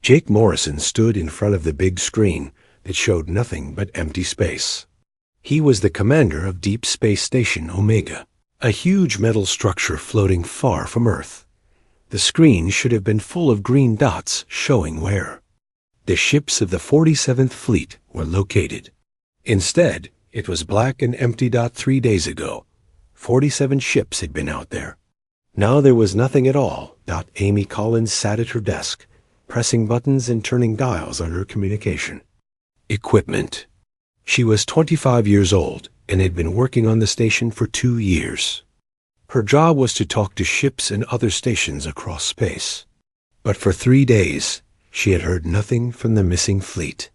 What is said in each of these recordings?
Jake Morrison stood in front of the big screen that showed nothing but empty space. He was the commander of Deep Space Station Omega, a huge metal structure floating far from Earth. The screen should have been full of green dots showing where the ships of the 47th Fleet were located. Instead, it was black and empty. 3 days ago, 47 ships had been out there. Now there was nothing at all. Amy Collins sat at her desk, pressing buttons and turning dials on her communication equipment. She was 25 years old and had been working on the station for 2 years. Her job was to talk to ships and other stations across space. But for 3 days, she had heard nothing from the missing fleet.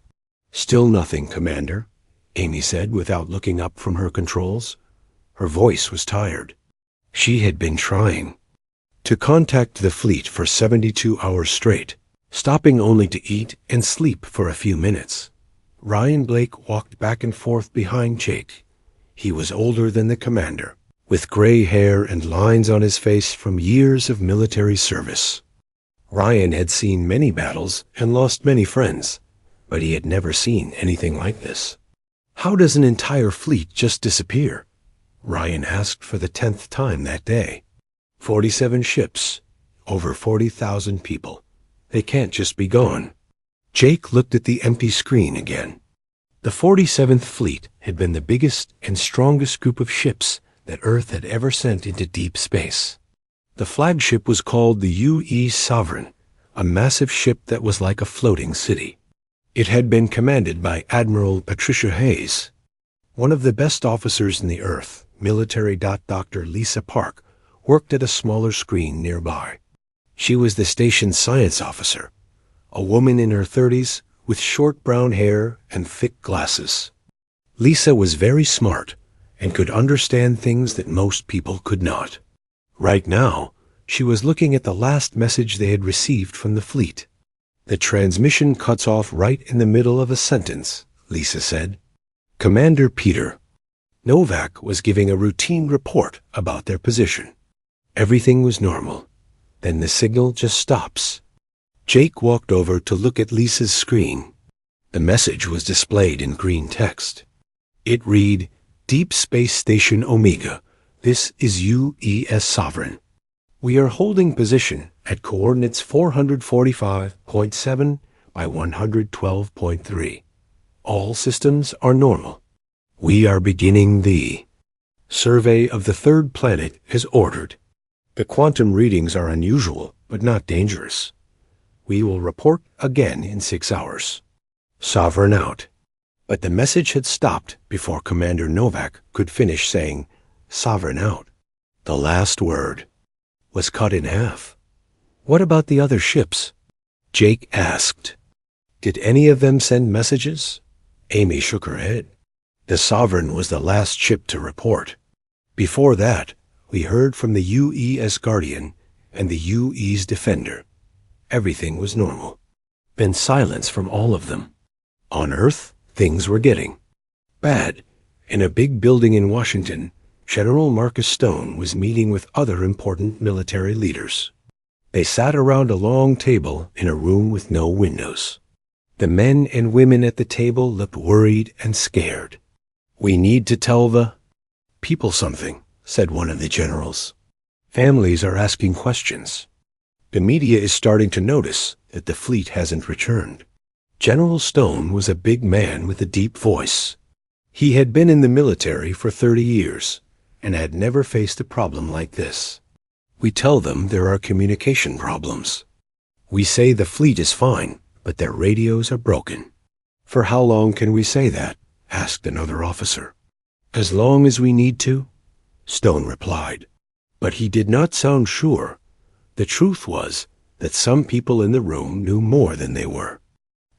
"Still nothing, Commander," Amy said without looking up from her controls. Her voice was tired. She had been trying to contact the fleet for 72 hours straight, stopping only to eat and sleep for a few minutes. Ryan Blake walked back and forth behind Jake. He was older than the commander, with gray hair and lines on his face from years of military service. Ryan had seen many battles and lost many friends, but he had never seen anything like this. "How does an entire fleet just disappear?" Ryan asked for the 10th time that day. 47 ships, over 40,000 people. They can't just be gone. Jake looked at the empty screen again. The 47th Fleet had been the biggest and strongest group of ships that Earth had ever sent into deep space. The flagship was called the U.E. Sovereign, a massive ship that was like a floating city. It had been commanded by Admiral Patricia Hayes. One of the best officers in the Earth, military. Dr. Lisa Park, worked at a smaller screen nearby. She was the station's science officer, a woman in her 30s with short brown hair and thick glasses. Lisa was very smart and could understand things that most people could not. Right now, she was looking at the last message they had received from the fleet. "The transmission cuts off right in the middle of a sentence," Lisa said. "Commander Peter." Novak was giving a routine report about their position. Everything was normal. Then the signal just stops. Jake walked over to look at Lisa's screen. The message was displayed in green text. It read, "Deep Space Station Omega. This is U.E.S. Sovereign. We are holding position at coordinates 445.7 by 112.3. All systems are normal. We are beginning the survey of the third planet as ordered. The quantum readings are unusual, but not dangerous. We will report again in 6 hours. Sovereign out." But the message had stopped before Commander Novak could finish saying, "Sovereign out." The last word was cut in half. "What about the other ships?" Jake asked. "Did any of them send messages?" Amy shook her head. The Sovereign was the last ship to report. Before that, we heard from the U.E.S. Guardian and the U.E.'s Defender. Everything was normal. Then silence from all of them. On Earth, things were getting bad. In a big building in Washington, General Marcus Stone was meeting with other important military leaders. They sat around a long table in a room with no windows. The men and women at the table looked worried and scared. "We need to tell the people something," said one of the generals. "Families are asking questions. The media is starting to notice that the fleet hasn't returned." General Stone was a big man with a deep voice. He had been in the military for 30 years and had never faced a problem like this. "We tell them there are communication problems. We say the fleet is fine, but their radios are broken." "For how long can we say that?" asked another officer. "As long as we need to," Stone replied. But he did not sound sure. The truth was that some people in the room knew more than they were,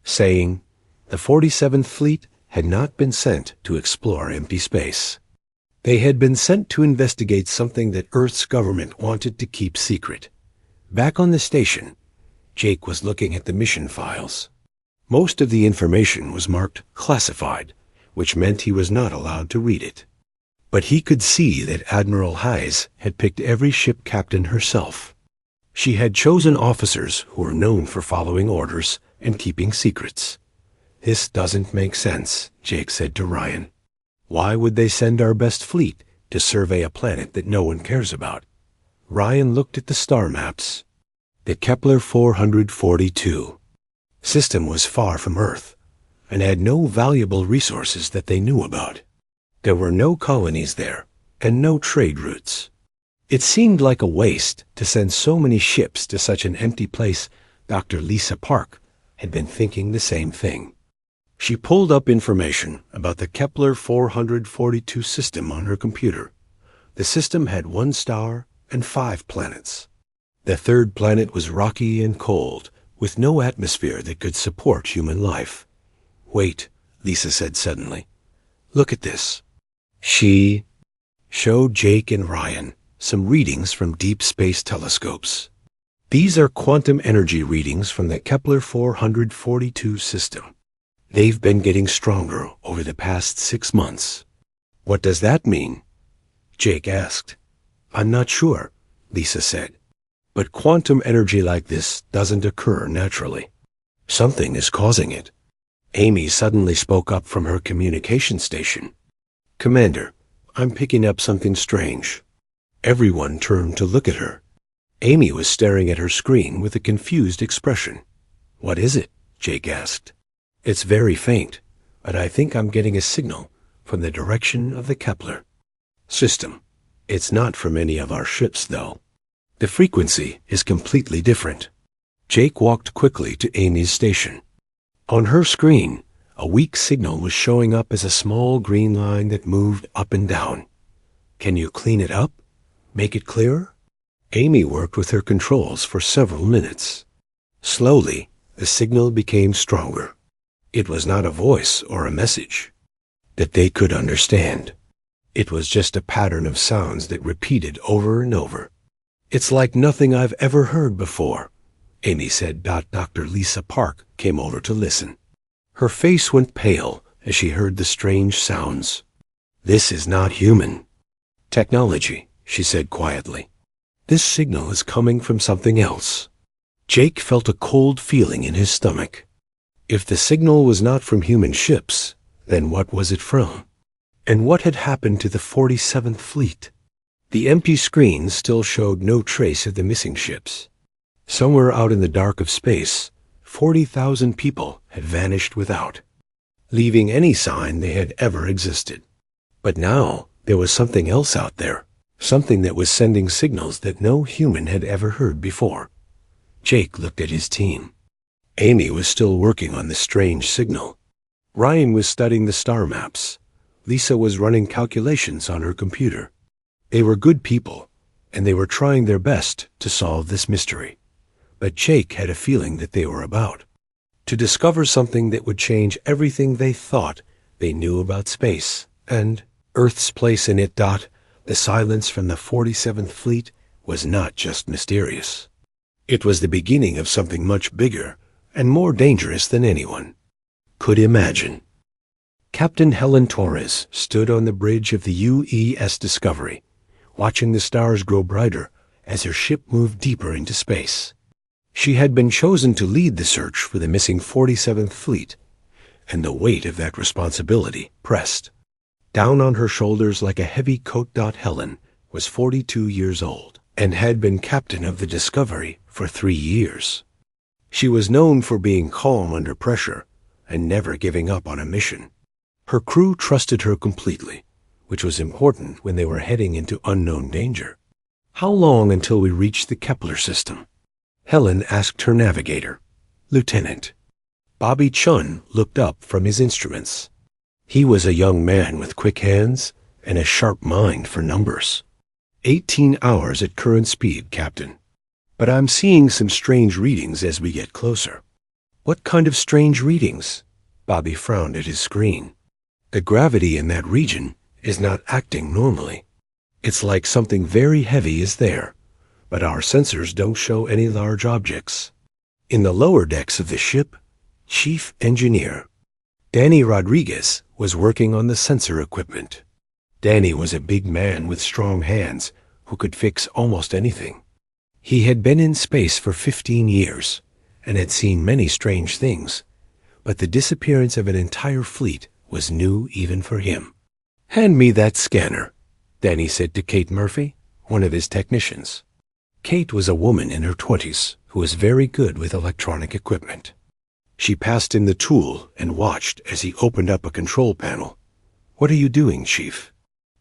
saying the 47th Fleet had not been sent to explore empty space. They had been sent to investigate something that Earth's government wanted to keep secret. Back on the station, Jake was looking at the mission files. Most of the information was marked classified, which meant he was not allowed to read it. But he could see that Admiral Hayes had picked every ship captain herself. She had chosen officers who were known for following orders and keeping secrets. "This doesn't make sense," Jake said to Ryan. "Why would they send our best fleet to survey a planet that no one cares about?" Ryan looked at the star maps. The Kepler 442 system was far from Earth and had no valuable resources that they knew about. There were no colonies there and no trade routes. It seemed like a waste to send so many ships to such an empty place. Dr. Lisa Park had been thinking the same thing. She pulled up information about the Kepler 442 system on her computer. The system had 1 star and 5 planets. The third planet was rocky and cold, with no atmosphere that could support human life. "Wait," Lisa said suddenly. "Look at this." She showed Jake and Ryan some readings from deep space telescopes. "These are quantum energy readings from the Kepler 442 system. They've been getting stronger over the past 6 months." "What does that mean?" Jake asked. "I'm not sure," Lisa said. "But quantum energy like this doesn't occur naturally. Something is causing it." Amy suddenly spoke up from her communication station. "Commander, I'm picking up something strange." Everyone turned to look at her. Amy was staring at her screen with a confused expression. "What is it?" Jake asked. "It's very faint, but I think I'm getting a signal from the direction of the Kepler system. It's not from any of our ships, though. The frequency is completely different." Jake walked quickly to Amy's station. On her screen, a weak signal was showing up as a small green line that moved up and down. "Can you clean it up? Make it clearer?" Amy worked with her controls for several minutes. Slowly, the signal became stronger. It was not a voice or a message that they could understand. It was just a pattern of sounds that repeated over and over. "It's like nothing I've ever heard before," Amy said. Dr. Lisa Park came over to listen. Her face went pale as she heard the strange sounds. "This is not human technology," she said quietly. "This signal is coming from something else." Jake felt a cold feeling in his stomach. If the signal was not from human ships, then what was it from? And what had happened to the 47th Fleet? The empty screen still showed no trace of the missing ships. Somewhere out in the dark of space, 40,000 people had vanished without leaving any sign they had ever existed. But now there was something else out there, something that was sending signals that no human had ever heard before. Jake looked at his team. Amy was still working on the strange signal. Ryan was studying the star maps. Lisa was running calculations on her computer. They were good people, and they were trying their best to solve this mystery. But Jake had a feeling that they were about to discover something that would change everything they thought they knew about space and Earth's place in it. The silence from the 47th Fleet was not just mysterious. It was the beginning of something much bigger and more dangerous than anyone could imagine. Captain Helen Torres stood on the bridge of the UES Discovery, watching the stars grow brighter as her ship moved deeper into space. She had been chosen to lead the search for the missing 47th Fleet, and the weight of that responsibility pressed down on her shoulders like a heavy coat. Helen was 42 years old and had been captain of the Discovery for 3 years. She was known for being calm under pressure and never giving up on a mission. Her crew trusted her completely, which was important when they were heading into unknown danger. "How long until we reach the Kepler system?" Helen asked her navigator, Lieutenant. Bobby Chun looked up from his instruments. He was a young man with quick hands and a sharp mind for numbers. 18 hours at current speed, Captain. But I'm seeing some strange readings as we get closer." "What kind of strange readings?" Bobby frowned at his screen. "The gravity in that region is not acting normally. It's like something very heavy is there, but our sensors don't show any large objects." In the lower decks of the ship, Chief Engineer Danny Rodriguez was working on the sensor equipment. Danny was a big man with strong hands who could fix almost anything. He had been in space for 15 years and had seen many strange things, but the disappearance of an entire fleet was new even for him. "Hand me that scanner," Danny said to Kate Murphy, one of his technicians. Kate was a woman in her 20s who was very good with electronic equipment. She passed him the tool and watched as he opened up a control panel. "What are you doing, Chief?"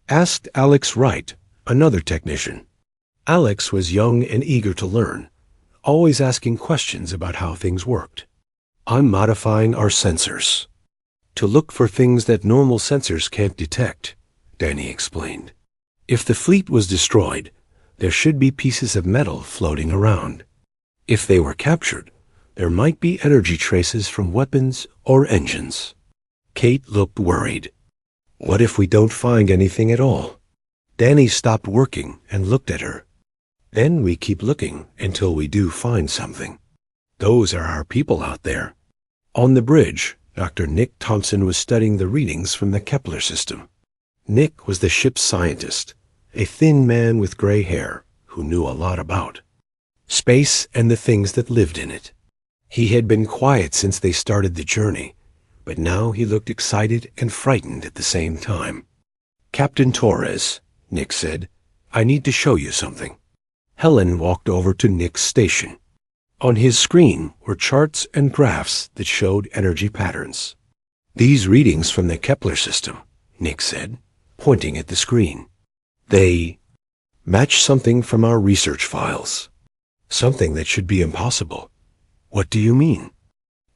asked Alex Wright, another technician. Alex was young and eager to learn, always asking questions about how things worked. "I'm modifying our sensors to look for things that normal sensors can't detect," Danny explained. "If the fleet was destroyed, there should be pieces of metal floating around. If they were captured, there might be energy traces from weapons or engines." Kate looked worried. "What if we don't find anything at all?" Danny stopped working and looked at her. "Then we keep looking until we do find something. Those are our people out there." On the bridge, Dr. Nick Thompson was studying the readings from the Kepler system. Nick was the ship's scientist, a thin man with gray hair who knew a lot about space and the things that lived in it. He had been quiet since they started the journey, but now he looked excited and frightened at the same time. "Captain Torres," Nick said, "I need to show you something." Helen walked over to Nick's station. On his screen were charts and graphs that showed energy patterns. "These readings from the Kepler system," Nick said, pointing at the screen. "They match something from our research files. Something that should be impossible." "What do you mean?"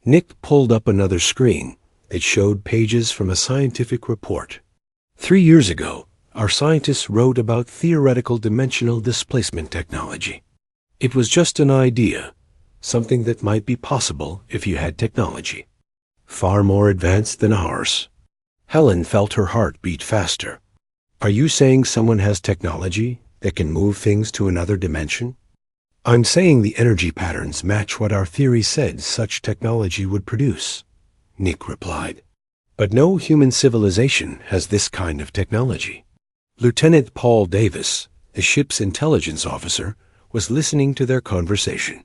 Nick pulled up another screen that showed pages from a scientific report. 3 years ago, our scientists wrote about theoretical dimensional displacement technology. It was just an idea, something that might be possible if you had technology. Far more advanced than ours. Helen felt her heart beat faster. "Are you saying someone has technology that can move things to another dimension?" "I'm saying the energy patterns match what our theory said such technology would produce," Nick replied. "But no human civilization has this kind of technology." Lieutenant Paul Davis, the ship's intelligence officer, was listening to their conversation.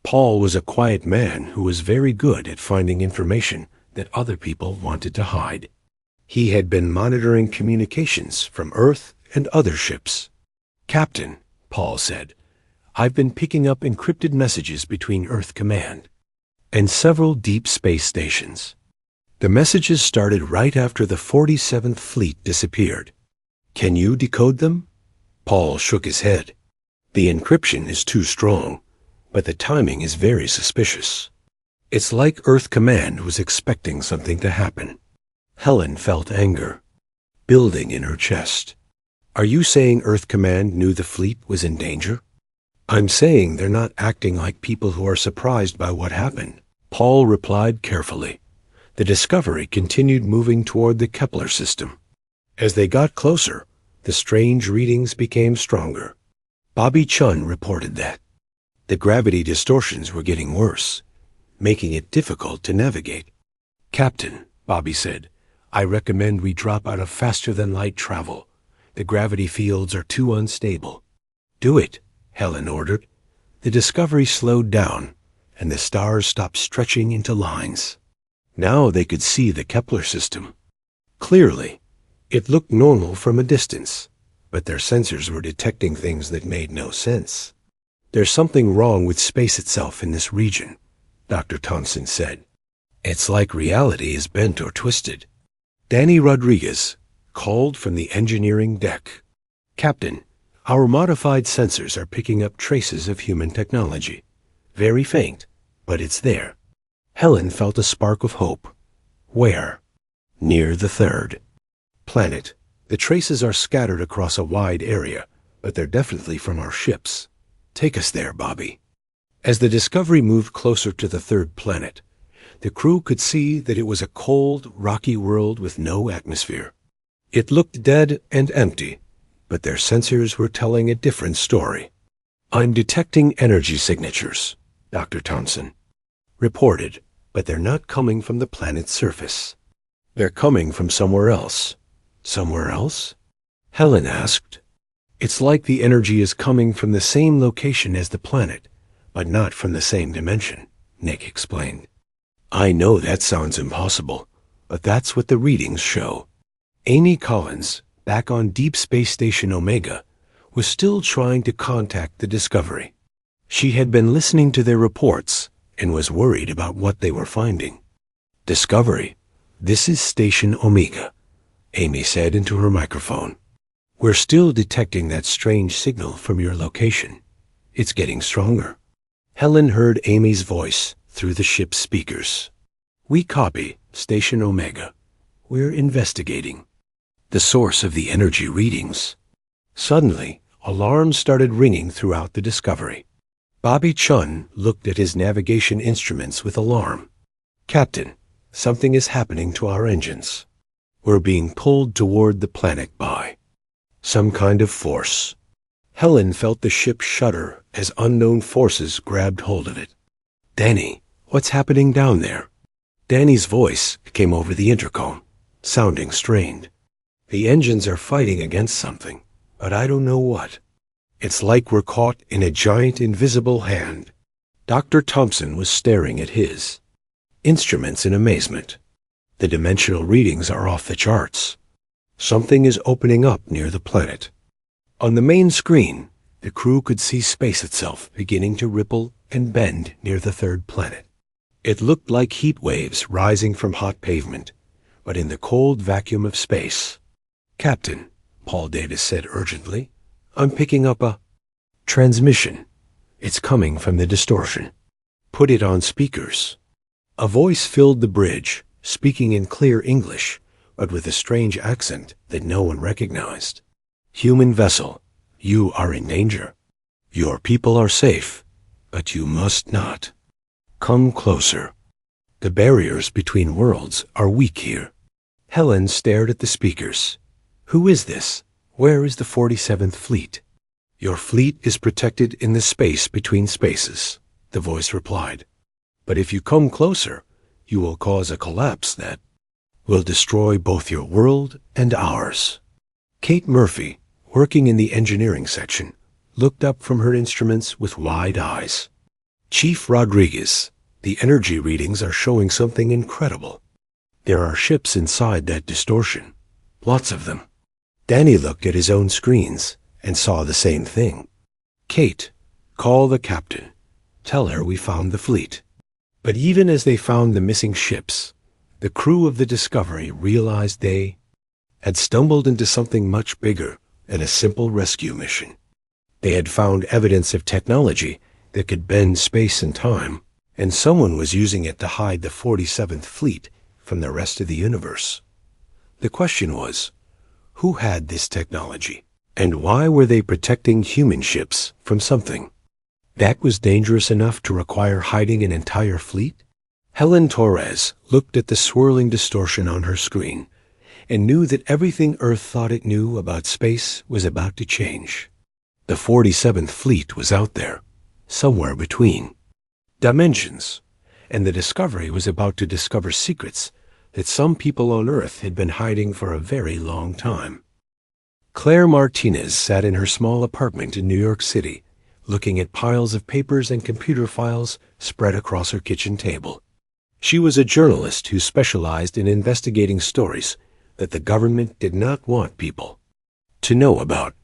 Paul was a quiet man who was very good at finding information that other people wanted to hide. He had been monitoring communications from Earth and other ships. "Captain," Paul said, "I've been picking up encrypted messages between Earth Command and several deep space stations. The messages started right after the 47th Fleet disappeared. Can you decode them?" Paul shook his head. "The encryption is too strong, but the timing is very suspicious. It's like Earth Command was expecting something to happen." Helen felt anger building in her chest. "Are you saying Earth Command knew the fleet was in danger?" "I'm saying they're not acting like people who are surprised by what happened," Paul replied carefully. The Discovery continued moving toward the Kepler system. As they got closer, the strange readings became stronger. Bobby Chun reported that the gravity distortions were getting worse, making it difficult to navigate. "Captain," Bobby said, "I recommend we drop out of faster-than-light travel. The gravity fields are too unstable." "Do it," Helen ordered. The Discovery slowed down, and the stars stopped stretching into lines. Now they could see the Kepler system clearly. It looked normal from a distance, but their sensors were detecting things that made no sense. "There's something wrong with space itself in this region," Dr. Thompson said. "It's like reality is bent or twisted." Danny Rodriguez called from the engineering deck. "Captain, our modified sensors are picking up traces of human technology. Very faint, but it's there." Helen felt a spark of hope. "Where?" "Near the third planet. The traces are scattered across a wide area, but they're definitely from our ships. Take us there, Bobby." As the Discovery moved closer to the third planet, the crew could see that it was a cold, rocky world with no atmosphere. It looked dead and empty, but their sensors were telling a different story. "I'm detecting energy signatures," Dr. Thompson reported, "but they're not coming from the planet's surface. They're coming from somewhere else." "Somewhere else?" Helen asked. It's like the energy is coming from the same location as the planet, but not from the same dimension, Nick explained. I know that sounds impossible, but that's what the readings show. Amy Collins, back on Deep Space Station Omega, was still trying to contact the Discovery. She had been listening to their reports and was worried about what they were finding. Discovery, this is Station Omega, Amy said into her microphone. We're still detecting that strange signal from your location. It's getting stronger. Helen heard Amy's voice through the ship's speakers. We copy, Station Omega. We're investigating the source of the energy readings. Suddenly, alarms started ringing throughout the Discovery. Bobby Chun looked at his navigation instruments with alarm. Captain, something is happening to our engines. We're being pulled toward the planet by some kind of force. Helen felt the ship shudder as unknown forces grabbed hold of it. Danny, what's happening down there? Danny's voice came over the intercom, sounding strained. The engines are fighting against something, but I don't know what. It's like we're caught in a giant invisible hand. Dr. Thompson was staring at his instruments in amazement. The dimensional readings are off the charts. Something is opening up near the planet. On the main screen, the crew could see space itself beginning to ripple and bend near the third planet. It looked like heat waves rising from hot pavement, but in the cold vacuum of space. Captain, Paul Davis said urgently, I'm picking up a transmission. It's coming from the distortion. Put it on speakers. A voice filled the bridge, speaking in clear English, but with a strange accent that no one recognized. Human vessel, you are in danger. Your people are safe, but you must not. Come closer. The barriers between worlds are weak here. Helen stared at the speakers. Who is this? Where is the 47th Fleet? Your fleet is protected in the space between spaces, the voice replied. But if you come closer, you will cause a collapse that will destroy both your world and ours. Kate Murphy, working in the engineering section, looked up from her instruments with wide eyes. Chief Rodriguez, the energy readings are showing something incredible. There are ships inside that distortion. Lots of them. Danny looked at his own screens and saw the same thing. Kate, call the captain. Tell her we found the fleet. But even as they found the missing ships, the crew of the Discovery realized they had stumbled into something much bigger than a simple rescue mission. They had found evidence of technology that could bend space and time, and someone was using it to hide the 47th Fleet from the rest of the universe. The question was, who had this technology, and why were they protecting human ships from something that was dangerous enough to require hiding an entire fleet? Helen Torres looked at the swirling distortion on her screen and knew that everything Earth thought it knew about space was about to change. The 47th Fleet was out there, somewhere between dimensions, and the Discovery was about to discover secrets that some people on Earth had been hiding for a very long time. Claire Martinez sat in her small apartment in New York City, looking at piles of papers and computer files spread across her kitchen table. She was a journalist who specialized in investigating stories that the government did not want people to know about.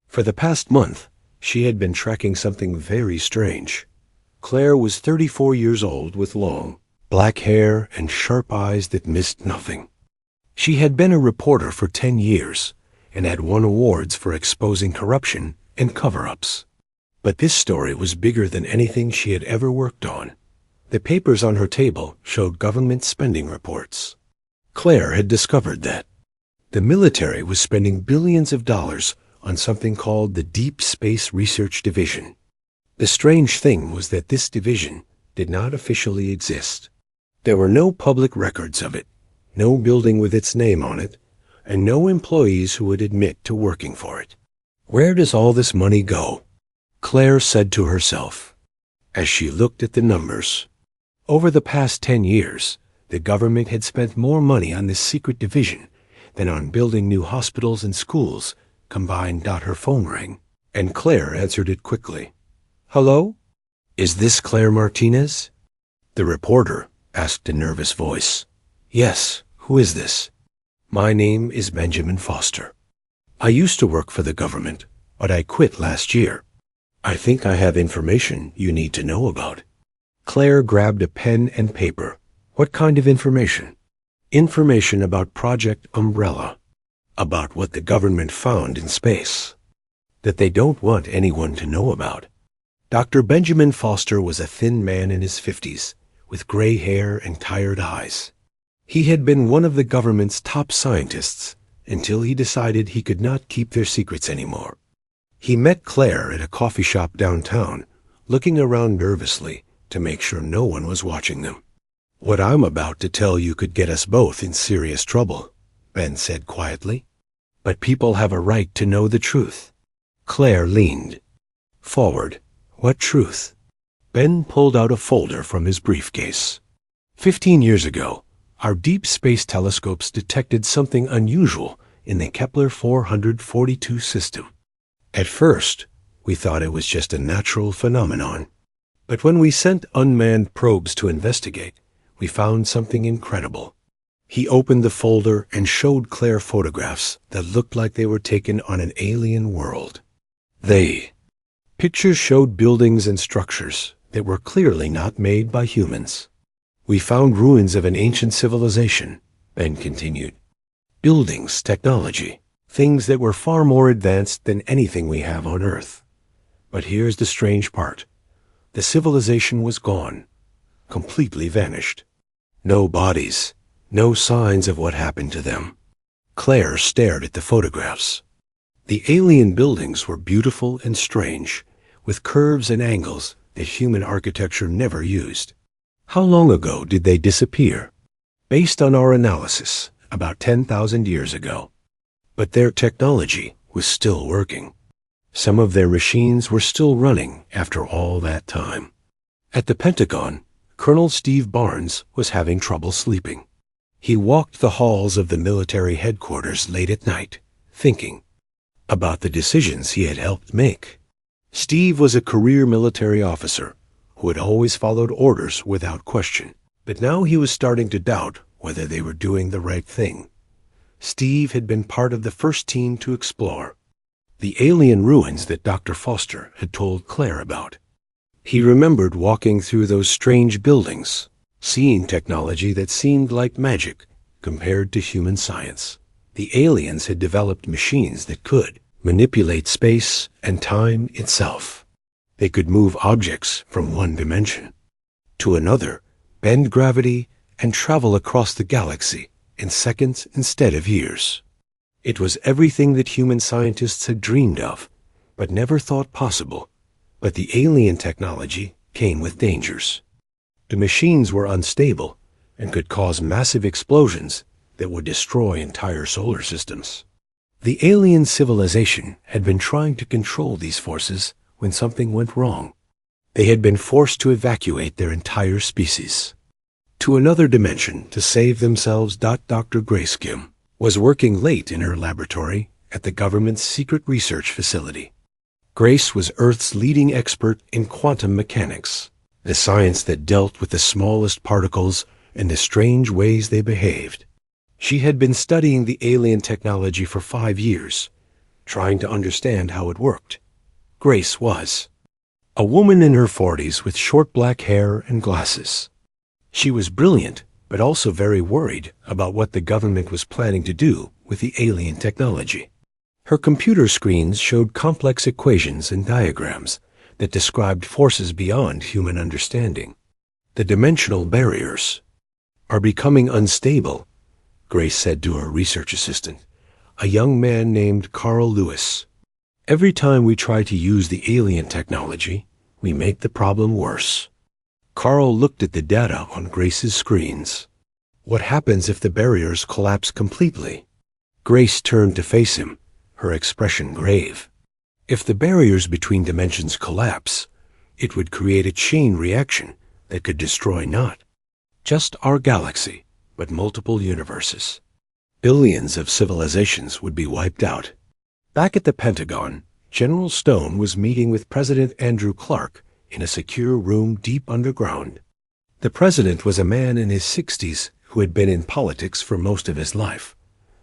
For the past month, she had been tracking something very strange. Claire was 34 years old with long, black hair and sharp eyes that missed nothing. She had been a reporter for 10 years and had won awards for exposing corruption and cover-ups. But this story was bigger than anything she had ever worked on. The papers on her table showed government spending reports. Claire had discovered that the military was spending billions of dollars on something called the Deep Space Research Division. The strange thing was that this division did not officially exist. There were no public records of it, no building with its name on it, and no employees who would admit to working for it. Where does all this money go? Claire said to herself, as she looked at the numbers. Over the past 10 years, the government had spent more money on this secret division than on building new hospitals and schools combined. Her phone rang, and Claire answered it quickly. "Hello? Is this Claire Martinez?" The reporter asked in a nervous voice. "Yes, who is this?" "My name is Benjamin Foster. I used to work for the government, but I quit last year. I think I have information you need to know about." Claire grabbed a pen and paper. "What kind of information?" "Information about Project Umbrella, about what the government found in space, that they don't want anyone to know about." Dr. Benjamin Foster was a thin man in his 50s, with gray hair and tired eyes. He had been one of the government's top scientists until he decided he could not keep their secrets anymore. He met Claire at a coffee shop downtown, looking around nervously to make sure no one was watching them. "What I'm about to tell you could get us both in serious trouble," Ben said quietly. "But people have a right to know the truth." Claire leaned forward. "What truth?" Ben pulled out a folder from his briefcase. 15 years ago, our deep space telescopes detected something unusual in the Kepler 442 system. At first, we thought it was just a natural phenomenon. But when we sent unmanned probes to investigate, we found something incredible. He opened the folder and showed Claire photographs that looked like they were taken on an alien world. Pictures showed buildings and structures that were clearly not made by humans. "We found ruins of an ancient civilization," Ben continued. "Buildings, technology, things that were far more advanced than anything we have on Earth. But here's the strange part. The civilization was gone, completely vanished. No bodies, no signs of what happened to them." Claire stared at the photographs. The alien buildings were beautiful and strange, with curves and angles that human architecture never used. "How long ago did they disappear?" "Based on our analysis, about 10,000 years ago. But their technology was still working. Some of their machines were still running after all that time." At the Pentagon, Colonel Steve Barnes was having trouble sleeping. He walked the halls of the military headquarters late at night, thinking about the decisions he had helped make. Steve was a career military officer who had always followed orders without question, but now he was starting to doubt whether they were doing the right thing. Steve had been part of the first team to explore the alien ruins that Dr. Foster had told Claire about. He remembered walking through those strange buildings, seeing technology that seemed like magic compared to human science. The aliens had developed machines that could manipulate space and time itself. They could move objects from one dimension to another, bend gravity, and travel across the galaxy in seconds instead of years. It was everything that human scientists had dreamed of, but never thought possible. But the alien technology came with dangers. The machines were unstable and could cause massive explosions that would destroy entire solar systems. The alien civilization had been trying to control these forces when something went wrong. They had been forced to evacuate their entire species to another dimension to save themselves. Dr. Grace Kim was working late in her laboratory at the government's secret research facility. Grace was Earth's leading expert in quantum mechanics, the science that dealt with the smallest particles and the strange ways they behaved. She had been studying the alien technology for 5 years, trying to understand how it worked. Grace was a woman in her 40s with short black hair and glasses. She was brilliant, but also very worried about what the government was planning to do with the alien technology. Her computer screens showed complex equations and diagrams that described forces beyond human understanding. "The dimensional barriers are becoming unstable," Grace said to her research assistant, a young man named Carl Lewis. "Every time we try to use the alien technology, we make the problem worse." Carl looked at the data on Grace's screens. "What happens if the barriers collapse completely?" Grace turned to face him, her expression grave. "If the barriers between dimensions collapse, it would create a chain reaction that could destroy not just our galaxy, but multiple universes. Billions of civilizations would be wiped out." Back at the Pentagon, General Stone was meeting with President Andrew Clark in a secure room deep underground. The president was a man in his 60s who had been in politics for most of his life,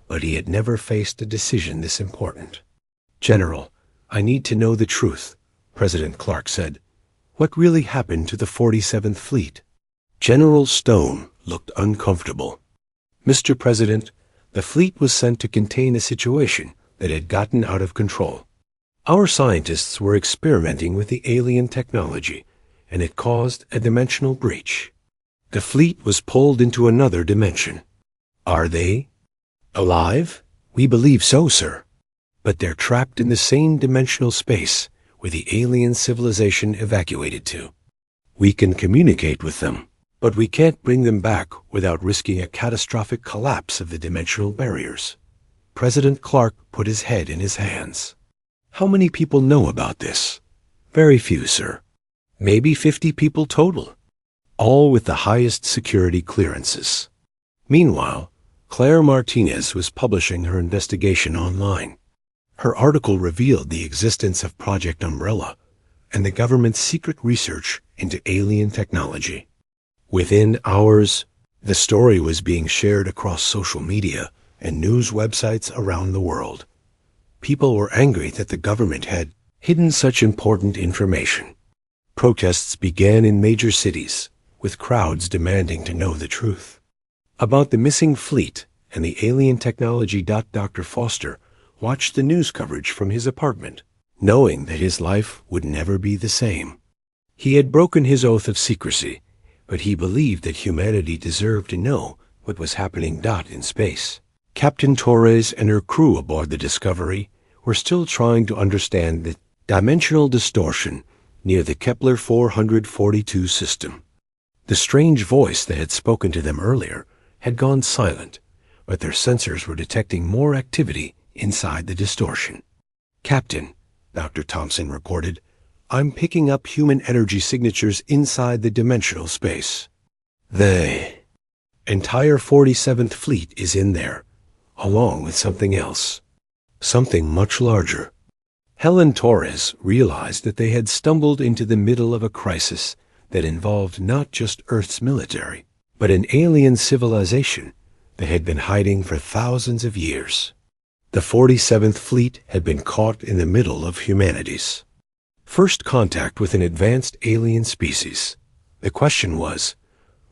but he had never faced a decision this important. "General, I need to know the truth," President Clark said. "What really happened to the 47th Fleet?" General Stone looked uncomfortable. "Mr. President, the fleet was sent to contain a situation that had gotten out of control. Our scientists were experimenting with the alien technology, and it caused a dimensional breach. The fleet was pulled into another dimension. Are they alive?" "We believe so, sir. But they're trapped in the same dimensional space where the alien civilization evacuated to. We can communicate with them, but we can't bring them back without risking a catastrophic collapse of the dimensional barriers." President Clark put his head in his hands. "How many people know about this?" "Very few, sir. Maybe 50 people total, all with the highest security clearances." Meanwhile, Claire Martinez was publishing her investigation online. Her article revealed the existence of Project Umbrella and the government's secret research into alien technology. Within hours, the story was being shared across social media and news websites around the world. People were angry that the government had hidden such important information. Protests began in major cities, with crowds demanding to know the truth about the missing fleet and the alien technology. Dr. Foster watched the news coverage from his apartment, knowing that his life would never be the same. He had broken his oath of secrecy, but he believed that humanity deserved to know what was happening. In space, Captain Torres and her crew aboard the Discovery were still trying to understand the dimensional distortion near the Kepler 442 system. The strange voice that had spoken to them earlier had gone silent, but their sensors were detecting more activity inside the distortion. "Captain," Dr. Thompson recorded, "I'm picking up human energy signatures inside the dimensional space. The entire 47th Fleet is in there, along with something else. Something much larger." Helen Torres realized that they had stumbled into the middle of a crisis that involved not just Earth's military, but an alien civilization that had been hiding for thousands of years. The 47th Fleet had been caught in the middle of humanity's first contact with an advanced alien species. The question was,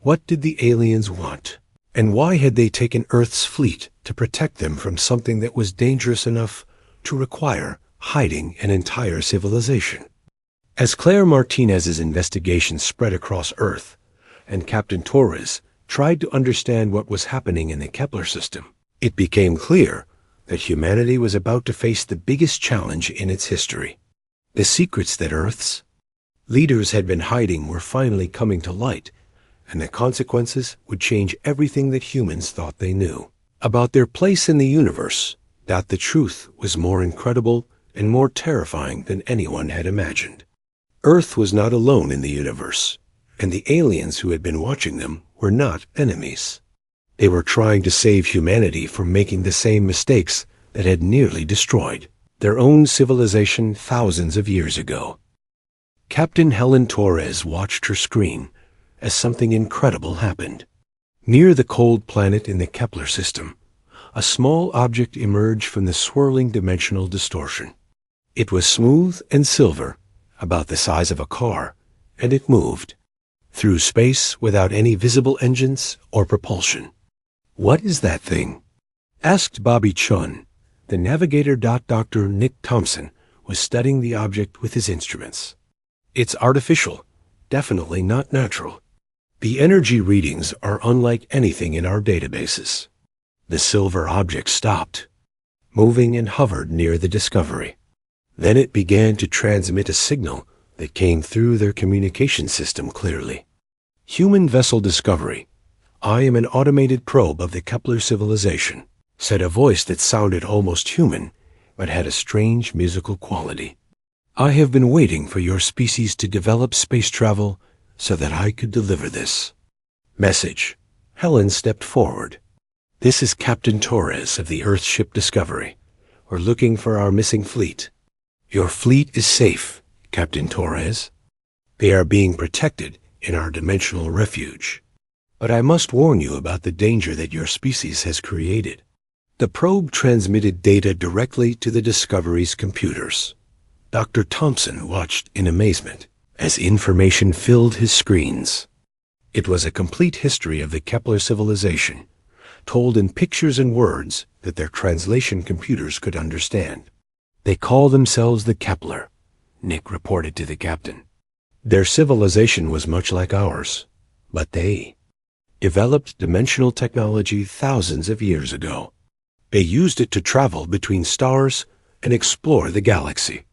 what did the aliens want? And why had they taken Earth's fleet to protect them from something that was dangerous enough to require hiding an entire civilization? As Claire Martinez's investigation spread across Earth, and Captain Torres tried to understand what was happening in the Kepler system, it became clear that humanity was about to face the biggest challenge in its history. The secrets that Earth's leaders had been hiding were finally coming to light, and the consequences would change everything that humans thought they knew about their place in the universe. That the truth was more incredible and more terrifying than anyone had imagined. Earth was not alone in the universe, and the aliens who had been watching them were not enemies. They were trying to save humanity from making the same mistakes that had nearly destroyed their own civilization thousands of years ago. Captain Helen Torres watched her screen as something incredible happened. Near the cold planet in the Kepler system, a small object emerged from the swirling dimensional distortion. It was smooth and silver, about the size of a car, and it moved through space without any visible engines or propulsion. "What is that thing?" asked Bobby Chun, the navigator. Dr. Nick Thompson was studying the object with his instruments. "It's artificial, definitely not natural. The energy readings are unlike anything in our databases." The silver object stopped, moving and hovered near the Discovery. Then it began to transmit a signal that came through their communication system clearly. "Human vessel Discovery, I am an automated probe of the Kepler civilization," said a voice that sounded almost human, but had a strange musical quality. "I have been waiting for your species to develop space travel so that I could deliver this message." Helen stepped forward. "This is Captain Torres of the Earthship Discovery. We're looking for our missing fleet. Your fleet is safe, Captain Torres. They are being protected in our dimensional refuge. But I must warn you about the danger that your species has created. The probe transmitted data directly to the Discovery's computers. Dr. Thompson watched in amazement as information filled his screens. It was a complete history of the Kepler civilization, told in pictures and words that their translation computers could understand. They call themselves the Kepler, Nick reported to the captain. Their civilization was much like ours, but they developed dimensional technology thousands of years ago. They used it to travel between stars and explore the galaxy.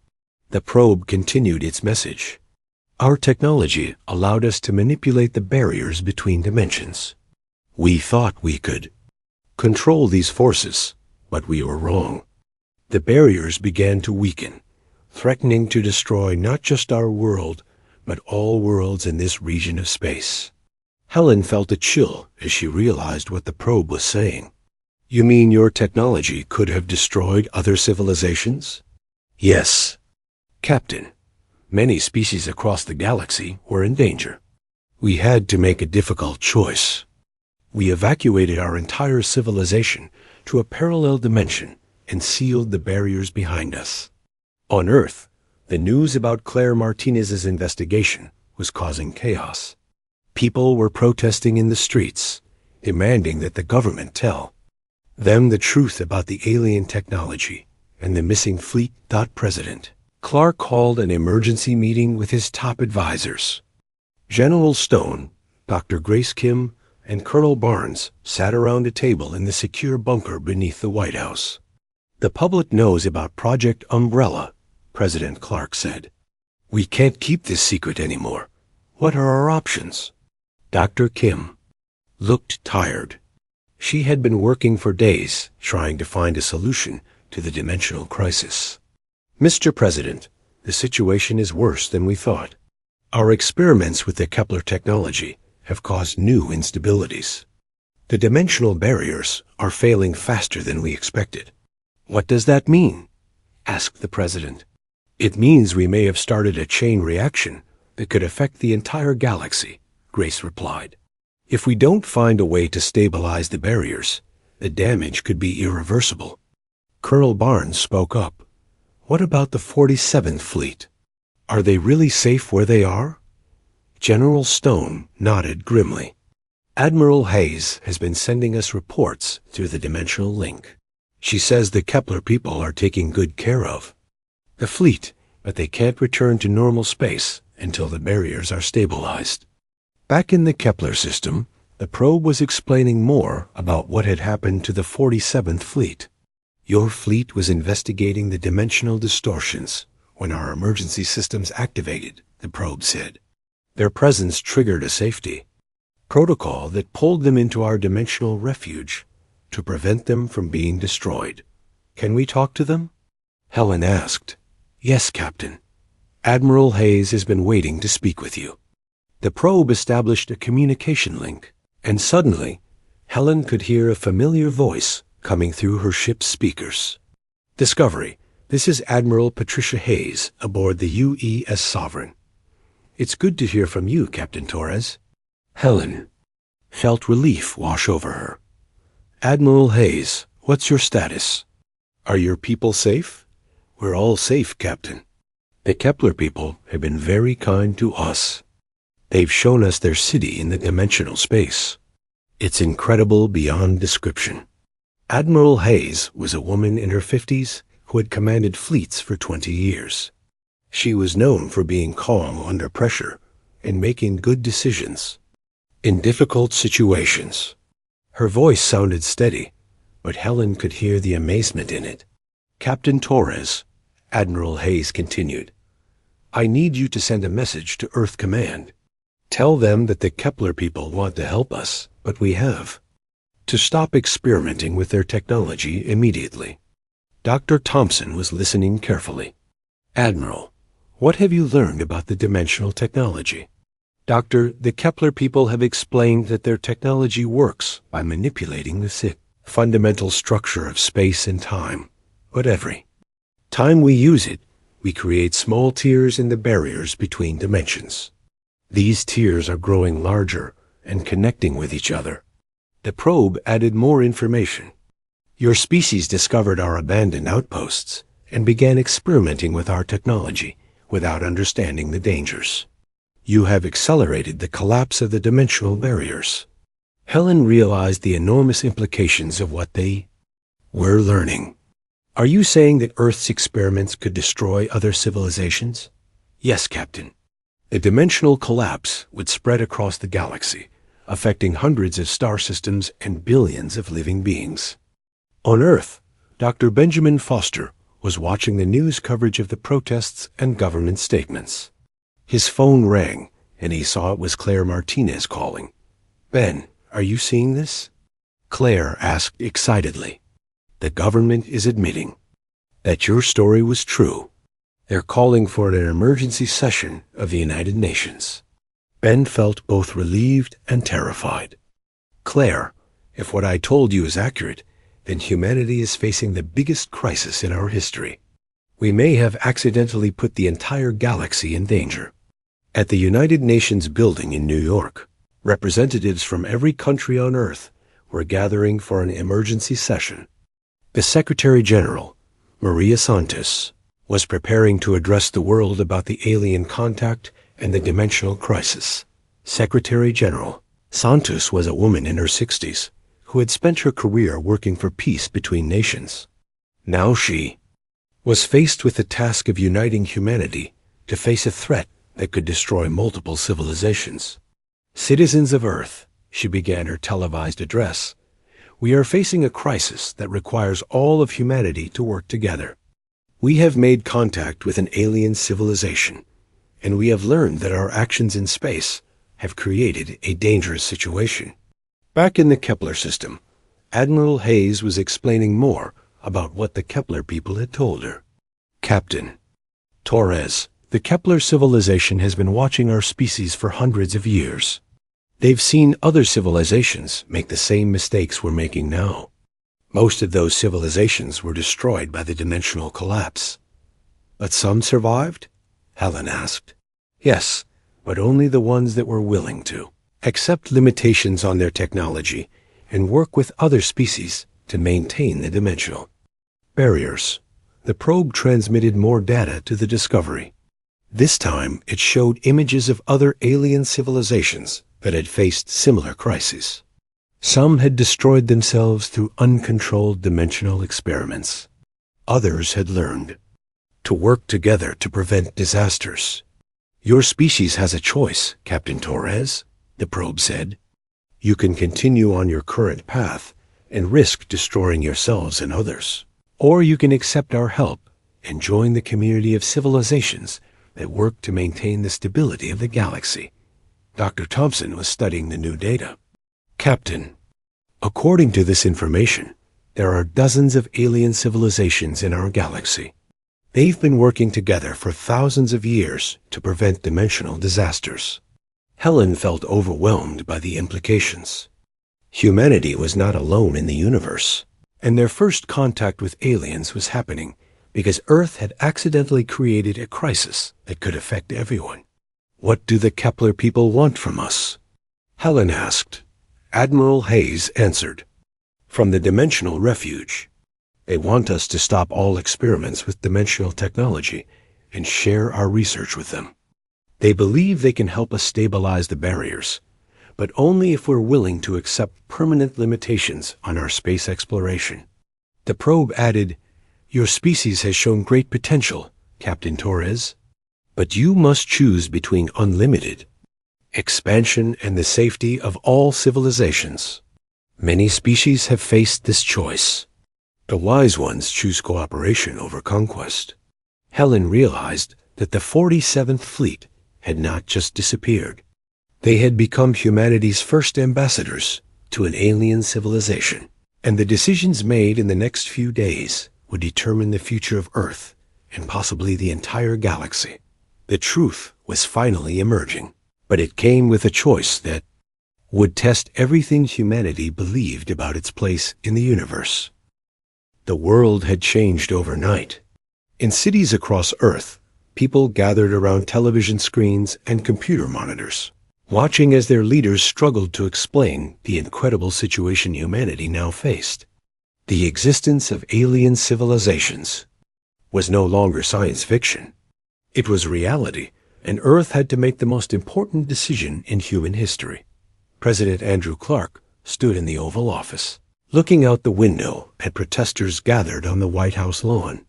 The probe continued its message. Our technology allowed us to manipulate the barriers between dimensions. We thought we could control these forces, but we were wrong. The barriers began to weaken, threatening to destroy not just our world, but all worlds in this region of space. Helen felt a chill as she realized what the probe was saying. You mean your technology could have destroyed other civilizations? Yes, Captain. Many species across the galaxy were in danger. We had to make a difficult choice. We evacuated our entire civilization to a parallel dimension and sealed the barriers behind us. On Earth, the news about Claire Martinez's investigation was causing chaos. People were protesting in the streets, demanding that the government tell them the truth about the alien technology and the missing fleet. President Clark called an emergency meeting with his top advisors. General Stone, Dr. Grace Kim, and Colonel Barnes sat around a table in the secure bunker beneath the White House. The public knows about Project Umbrella, President Clark said. We can't keep this secret anymore. What are our options? Dr. Kim looked tired. She had been working for days trying to find a solution to the dimensional crisis. Mr. President, the situation is worse than we thought. Our experiments with the Kepler technology have caused new instabilities. The dimensional barriers are failing faster than we expected. What does that mean? Asked the President. It means we may have started a chain reaction that could affect the entire galaxy, Grace replied. If we don't find a way to stabilize the barriers, the damage could be irreversible. Colonel Barnes spoke up. What about the 47th Fleet? Are they really safe where they are? General Stone nodded grimly. Admiral Hayes has been sending us reports through the dimensional link. She says the Kepler people are taking good care of the fleet, but they can't return to normal space until the barriers are stabilized. Back in the Kepler system, the probe was explaining more about what had happened to the 47th Fleet. Your fleet was investigating the dimensional distortions when our emergency systems activated, the probe said. Their presence triggered a safety protocol that pulled them into our dimensional refuge to prevent them from being destroyed. Can we talk to them? Helen asked. Yes, Captain. Admiral Hayes has been waiting to speak with you. The probe established a communication link, and suddenly, Helen could hear a familiar voice coming through her ship's speakers. Discovery, this is Admiral Patricia Hayes aboard the UES Sovereign. It's good to hear from you, Captain Torres. Helen felt relief wash over her. Admiral Hayes, what's your status? Are your people safe? We're all safe, Captain. The Kepler people have been very kind to us. They've shown us their city in the dimensional space. It's incredible beyond description. Admiral Hayes was a woman in her 50s who had commanded fleets for 20 years. She was known for being calm under pressure and making good decisions in difficult situations. Her voice sounded steady, but Helen could hear the amazement in it. Captain Torres, Admiral Hayes continued, I need you to send a message to Earth Command. Tell them that the Kepler people want to help us, but we have to stop experimenting with their technology immediately. Dr. Thompson was listening carefully. Admiral, what have you learned about the dimensional technology? Doctor, the Kepler people have explained that their technology works by manipulating the fundamental structure of space and time, but every time we use it, we create small tears in the barriers between dimensions. These tears are growing larger and connecting with each other. The probe added more information. Your species discovered our abandoned outposts and began experimenting with our technology without understanding the dangers. You have accelerated the collapse of the dimensional barriers. Helen realized the enormous implications of what they were learning. Are you saying that Earth's experiments could destroy other civilizations? Yes, Captain. The dimensional collapse would spread across the galaxy, affecting hundreds of star systems and billions of living beings. On Earth, Dr. Benjamin Foster was watching the news coverage of the protests and government statements. His phone rang, and he saw it was Claire Martinez calling. Ben, are you seeing this? Claire asked excitedly. The government is admitting that your story was true. They're calling for an emergency session of the United Nations. Ben felt both relieved and terrified. Claire, if what I told you is accurate, then humanity is facing the biggest crisis in our history. We may have accidentally put the entire galaxy in danger. At the United Nations building in New York, representatives from every country on Earth were gathering for an emergency session. The Secretary General, Maria Santos, was preparing to address the world about the alien contact and the dimensional crisis. Secretary General Santos was a woman in her 60s who had spent her career working for peace between nations. Now she was faced with the task of uniting humanity to face a threat that could destroy multiple civilizations. Citizens of Earth, she began her televised address, we are facing a crisis that requires all of humanity to work together. We have made contact with an alien civilization, and we have learned that our actions in space have created a dangerous situation. Back in the Kepler system, Admiral Hayes was explaining more about what the Kepler people had told her. Captain Torres, the Kepler civilization has been watching our species for hundreds of years. They've seen other civilizations make the same mistakes we're making now. Most of those civilizations were destroyed by the dimensional collapse. But some survived? Helen asked. Yes, but only the ones that were willing to accept limitations on their technology and work with other species to maintain the dimensional barriers. The probe transmitted more data to the Discovery. This time, it showed images of other alien civilizations that had faced similar crises. Some had destroyed themselves through uncontrolled dimensional experiments. Others had learned to work together to prevent disasters. Your species has a choice, Captain Torres, the probe said. You can continue on your current path and risk destroying yourselves and others. Or you can accept our help and join the community of civilizations that work to maintain the stability of the galaxy. Dr. Thompson was studying the new data. Captain, according to this information, there are dozens of alien civilizations in our galaxy. They've been working together for thousands of years to prevent dimensional disasters. Helen felt overwhelmed by the implications. Humanity was not alone in the universe, and their first contact with aliens was happening because Earth had accidentally created a crisis that could affect everyone. What do the Kepler people want from us? Helen asked. Admiral Hayes answered. From the dimensional refuge. They want us to stop all experiments with dimensional technology and share our research with them. They believe they can help us stabilize the barriers, but only if we're willing to accept permanent limitations on our space exploration. The probe added, Your species has shown great potential, Captain Torres, but you must choose between unlimited expansion and the safety of all civilizations. Many species have faced this choice. The wise ones choose cooperation over conquest. Helen realized that the 47th Fleet had not just disappeared. They had become humanity's first ambassadors to an alien civilization, and the decisions made in the next few days would determine the future of Earth and possibly the entire galaxy. The truth was finally emerging, but it came with a choice that would test everything humanity believed about its place in the universe. The world had changed overnight. In cities across Earth, people gathered around television screens and computer monitors, watching as their leaders struggled to explain the incredible situation humanity now faced. The existence of alien civilizations was no longer science fiction. It was reality, and Earth had to make the most important decision in human history. President Andrew Clark stood in the Oval Office, looking out the window at protesters gathered on the White House lawn.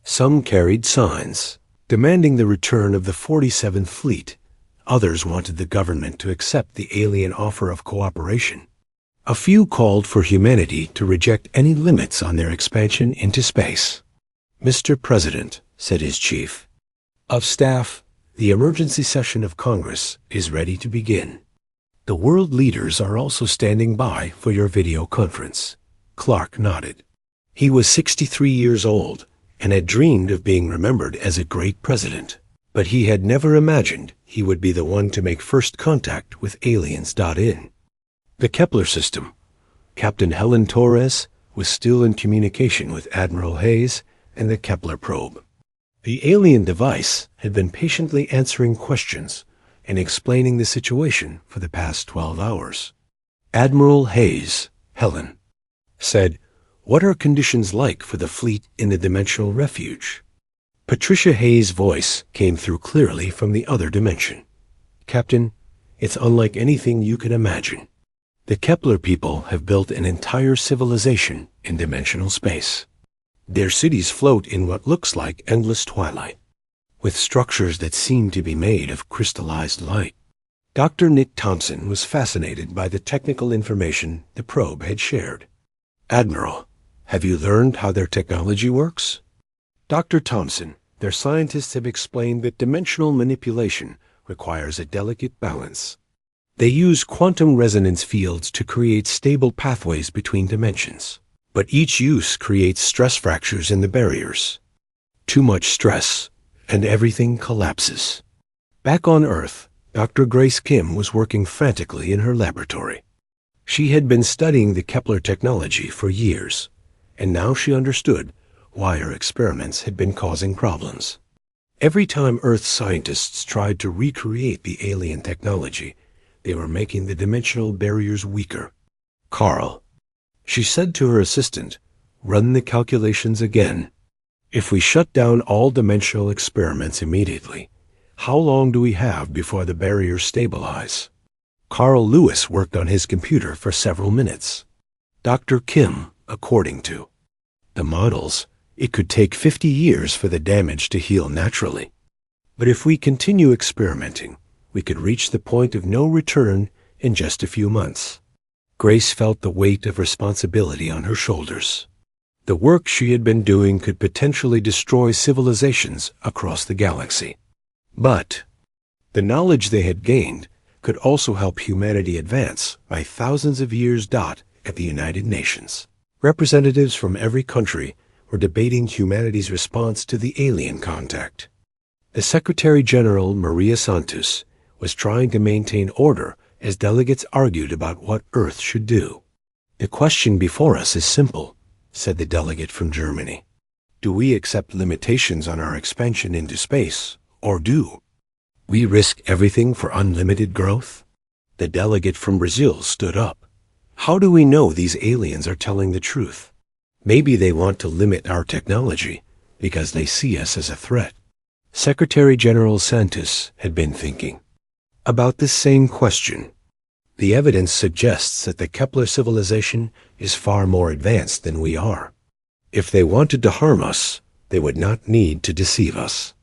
Some carried signs demanding the return of the 47th Fleet. Others wanted the government to accept the alien offer of cooperation. A few called for humanity to reject any limits on their expansion into space. "Mr. President," said his chief of staff, "the emergency session of Congress is ready to begin. The world leaders are also standing by for your video conference." Clark nodded. He was 63 years old and had dreamed of being remembered as a great president, but he had never imagined he would be the one to make first contact with aliens. In the Kepler system, Captain Helen Torres was still in communication with Admiral Hayes and the Kepler probe. The alien device had been patiently answering questions and explaining the situation for the past 12 hours. Admiral Hayes, Helen, said, "What are conditions like for the fleet in the dimensional refuge?" Patricia Hayes' voice came through clearly from the other dimension. "Captain, it's unlike anything you could imagine. The Kepler people have built an entire civilization in dimensional space. Their cities float in what looks like endless twilight, with structures that seem to be made of crystallized light." Dr. Nick Thompson was fascinated by the technical information the probe had shared. "Admiral, have you learned how their technology works?" "Dr. Thompson, their scientists have explained that dimensional manipulation requires a delicate balance. They use quantum resonance fields to create stable pathways between dimensions, but each use creates stress fractures in the barriers. Too much stress, and everything collapses." Back on Earth, Dr. Grace Kim was working frantically in her laboratory. She had been studying the Kepler technology for years, and now she understood why her experiments had been causing problems. Every time Earth scientists tried to recreate the alien technology, they were making the dimensional barriers weaker. "Carl," she said to her assistant, "run the calculations again. If we shut down all dimensional experiments immediately, how long do we have before the barriers stabilize?" Carl Lewis worked on his computer for several minutes. Dr. Kim, according to the models, it could take 50 years for the damage to heal naturally. But if we continue experimenting, we could reach the point of no return in just a few months. Grace felt the weight of responsibility on her shoulders. The work she had been doing could potentially destroy civilizations across the galaxy. But the knowledge they had gained could also help humanity advance by thousands of years. At the United Nations, representatives from every country were debating humanity's response to the alien contact. The Secretary General, Maria Santos, was trying to maintain order as delegates argued about what Earth should do. "The question before us is simple," said the delegate from Germany. "Do we accept limitations on our expansion into space, or do we risk everything for unlimited growth?" The delegate from Brazil stood up. "How do we know these aliens are telling the truth? Maybe they want to limit our technology because they see us as a threat." Secretary General Santos had been thinking about this same question. "The evidence suggests that the Kepler civilization is far more advanced than we are. If they wanted to harm us, they would not need to deceive us."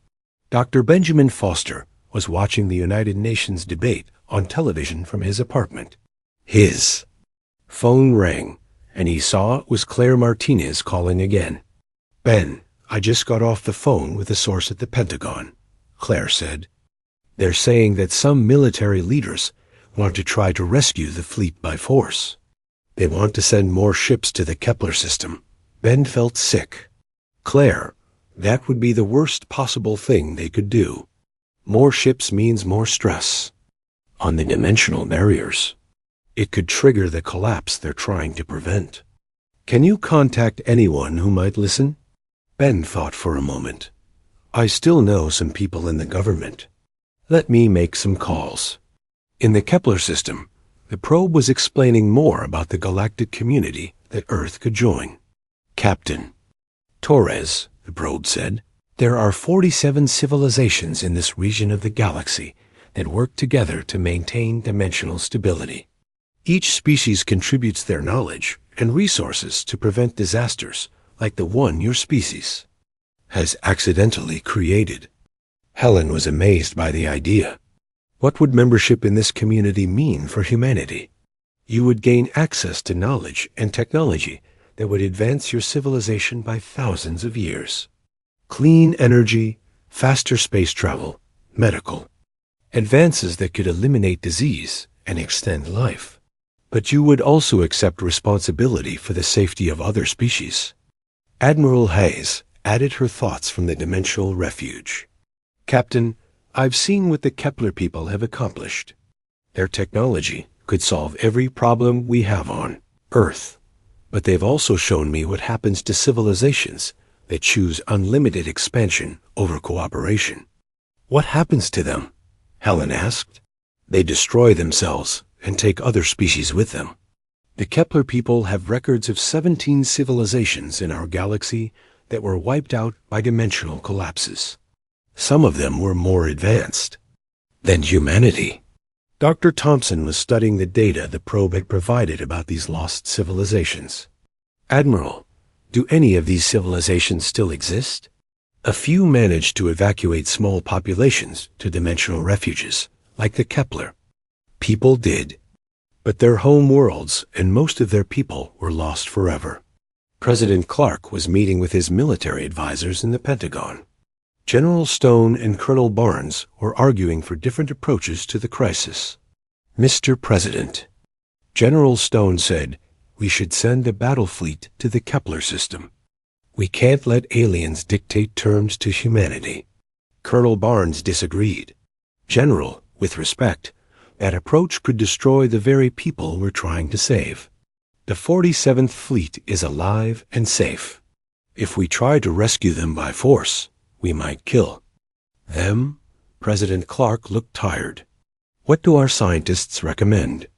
Dr. Benjamin Foster was watching the United Nations debate on television from his apartment. His phone rang, and he saw it was Claire Martinez calling again. "Ben, I just got off the phone with a source at the Pentagon," Claire said. "They're saying that some military leaders want to try to rescue the fleet by force. They want to send more ships to the Kepler system." Ben felt sick. "Claire, that would be the worst possible thing they could do. More ships means more stress on the dimensional barriers. It could trigger the collapse they're trying to prevent." Can you contact anyone who might listen? Ben thought for a moment. I still know some people in the government. Let me make some calls. In the Kepler system, the probe was explaining more about the galactic community that Earth could join. Captain Torres, the probe said, there are 47 civilizations in this region of the galaxy that work together to maintain dimensional stability. Each species contributes their knowledge and resources to prevent disasters like the one your species has accidentally created. Helen was amazed by the idea. What would membership in this community mean for humanity? You would gain access to knowledge and technology that would advance your civilization by thousands of years. Clean energy, faster space travel, medical. Advances that could eliminate disease and extend life. But you would also accept responsibility for the safety of other species. Admiral Hayes added her thoughts from the dimensional refuge. Captain, I've seen what the Kepler people have accomplished. Their technology could solve every problem we have on Earth. But they've also shown me what happens to civilizations that choose unlimited expansion over cooperation. What happens to them? Helen asked. They destroy themselves and take other species with them. The Kepler people have records of 17 civilizations in our galaxy that were wiped out by dimensional collapses. Some of them were more advanced than humanity. Dr. Thompson was studying the data the probe had provided about these lost civilizations. Admiral, do any of these civilizations still exist? A few managed to evacuate small populations to dimensional refuges, like the Kepler. People did. But their home worlds and most of their people were lost forever. President Clark was meeting with his military advisors in the Pentagon. General Stone and Colonel Barnes were arguing for different approaches to the crisis. Mr. President, General Stone said, we should send a battle fleet to the Kepler system. We can't let aliens dictate terms to humanity. Colonel Barnes disagreed. General, with respect, that approach could destroy the very people we're trying to save. The 47th Fleet is alive and safe. If we try to rescue them by force, we might kill them. President Clark looked tired. What do our scientists recommend?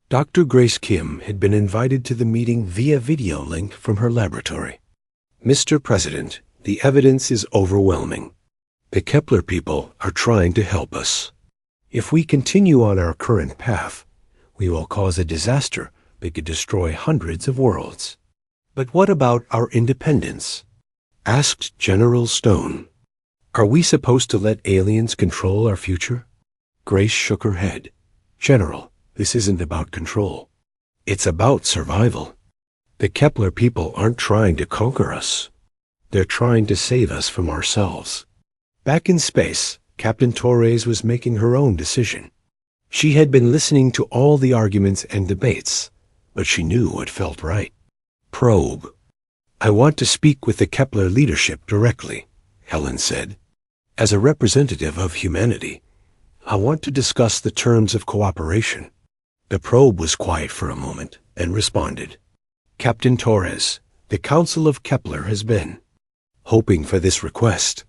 Dr. Grace Kim had been invited to the meeting via video link from her laboratory. Mr. President, the evidence is overwhelming. The Kepler people are trying to help us. If we continue on our current path, we will cause a disaster that could destroy hundreds of worlds. But what about our independence? Asked General Stone. Are we supposed to let aliens control our future? Grace shook her head. General, this isn't about control. It's about survival. The Kepler people aren't trying to conquer us. They're trying to save us from ourselves. Back in space, Captain Torres was making her own decision. She had been listening to all the arguments and debates, but she knew what felt right. Probe. I want to speak with the Kepler leadership directly, Helen said. As a representative of humanity, I want to discuss the terms of cooperation. The probe was quiet for a moment and responded. Captain Torres, the Council of Kepler has been hoping for this request.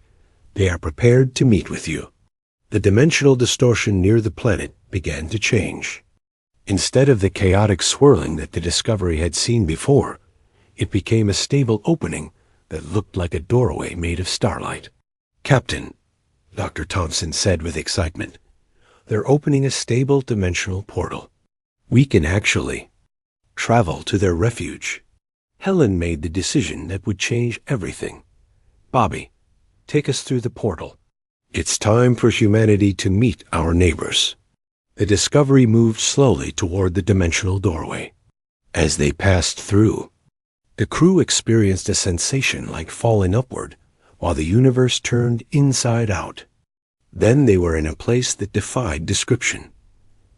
They are prepared to meet with you. The dimensional distortion near the planet began to change. Instead of the chaotic swirling that the Discovery had seen before, it became a stable opening that looked like a doorway made of starlight. Captain, Dr. Thompson said with excitement, they're opening a stable dimensional portal. We can actually travel to their refuge. Helen made the decision that would change everything. Bobby, take us through the portal. It's time for humanity to meet our neighbors. The Discovery moved slowly toward the dimensional doorway. As they passed through, the crew experienced a sensation like falling upward, while the universe turned inside out. Then they were in a place that defied description.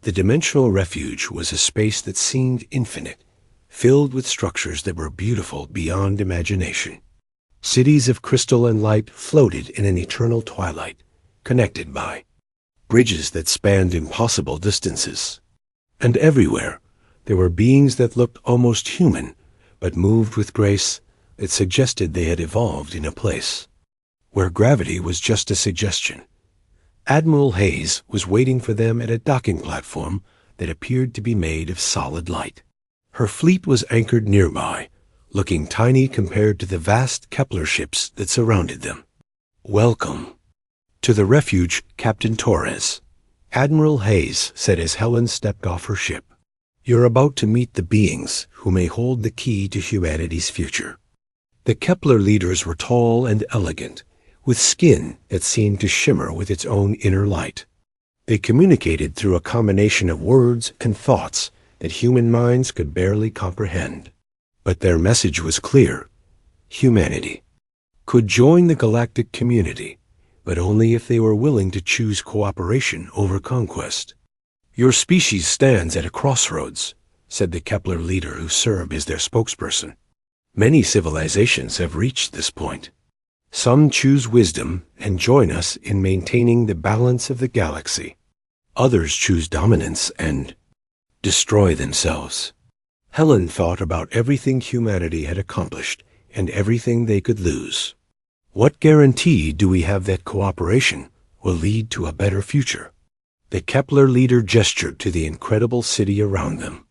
The dimensional refuge was a space that seemed infinite, filled with structures that were beautiful beyond imagination. Cities of crystal and light floated in an eternal twilight, connected by bridges that spanned impossible distances. And everywhere, there were beings that looked almost human, but moved with grace that suggested they had evolved in a place where gravity was just a suggestion. Admiral Hayes was waiting for them at a docking platform that appeared to be made of solid light. Her fleet was anchored nearby, looking tiny compared to the vast Kepler ships that surrounded them. "Welcome to the refuge, Captain Torres," Admiral Hayes said as Helen stepped off her ship. "You're about to meet the beings who may hold the key to humanity's future." The Kepler leaders were tall and elegant, with skin that seemed to shimmer with its own inner light. They communicated through a combination of words and thoughts that human minds could barely comprehend. But their message was clear. Humanity could join the galactic community, but only if they were willing to choose cooperation over conquest. "Your species stands at a crossroads," said the Kepler leader who served as their spokesperson. "Many civilizations have reached this point. Some choose wisdom and join us in maintaining the balance of the galaxy. Others choose dominance and destroy themselves." Helen thought about everything humanity had accomplished and everything they could lose. What guarantee do we have that cooperation will lead to a better future? The Kepler leader gestured to the incredible city around them.